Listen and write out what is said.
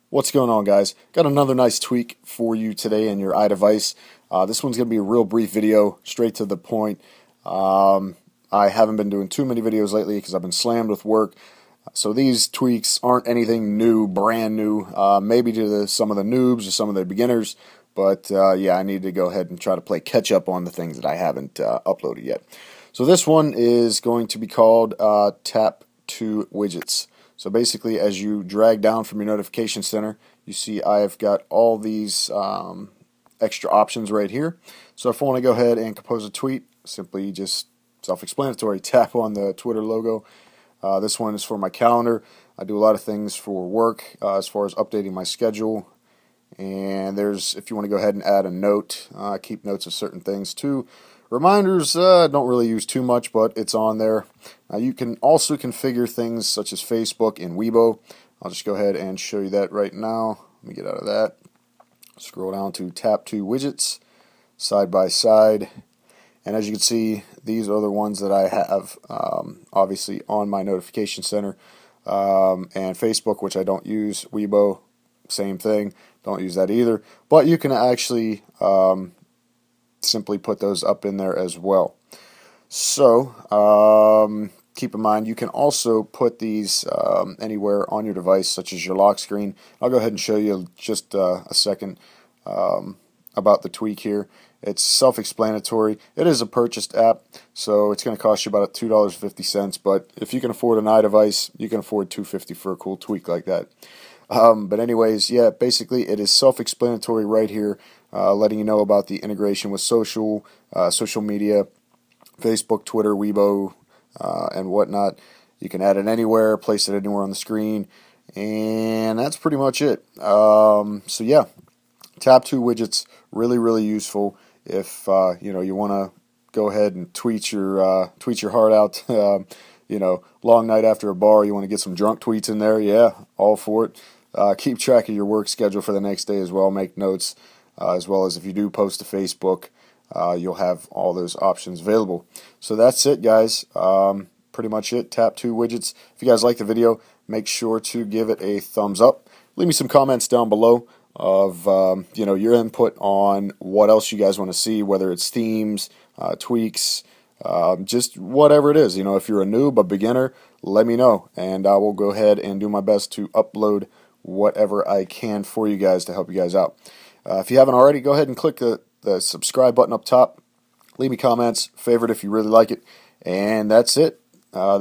What's going on, guys? Got another nice tweak for you today in your iDevice. This one's going to be a real brief video, straight to the point. I haven't been doing too many videos lately because I've been slammed with work. So these tweaks aren't anything new, brand new, maybe to some of the noobs or some of the beginners. But yeah, I need to go ahead and try to play catch up on the things that I haven't uploaded yet. So this one is going to be called Tap to Widgets. So basically, as you drag down from your notification center, you see I've got all these extra options right here. So if I want to go ahead and compose a tweet, simply just self-explanatory, tap on the Twitter logo. This one is for my calendar. I do a lot of things for work as far as updating my schedule. And there's, if you want to go ahead and add a note, keep notes of certain things too. Reminders, don't really use too much, but it's on there. You can also configure things such as Facebook and Weibo. I'll just go ahead and show you that right now. Let me get out of that. Scroll down to Tap to Widgets, side by side. And as you can see, these are the ones that I have obviously on my notification center. And Facebook, which I don't use. Weibo, same thing. Don't use that either. But you can actually simply put those up in there as well. So keep in mind, you can also put these anywhere on your device, such as your lock screen. I'll go ahead and show you just a second about the tweak here. It's self-explanatory. It is a purchased app, so it's going to cost you about $2.50. But if you can afford an iDevice, you can afford $2.50 for a cool tweak like that. But anyways, yeah, basically it is self-explanatory right here, letting you know about the integration with social media, Facebook, Twitter, Weibo, and whatnot. You can add it anywhere, place it anywhere on the screen, and that's pretty much it. So yeah, Tap to Widgets, really useful if you want to go ahead and tweet your heart out. Long night after a bar, you want to get some drunk tweets in there. Yeah, all for it. Keep track of your work schedule for the next day as well. Make notes, as well as if you do post to Facebook, you'll have all those options available. So that's it, guys. Pretty much it. Tap to Widgets. If you guys like the video, make sure to give it a thumbs up. Leave me some comments down below of your input on what else you guys want to see, whether it's themes, tweaks, just whatever it is. If you're a noob, a beginner, let me know, and I will go ahead and do my best to upload whatever I can for you guys to help you guys out. If you haven't already, go ahead and click the subscribe button up top. Leave me comments, favorite if you really like it, and that's it. There.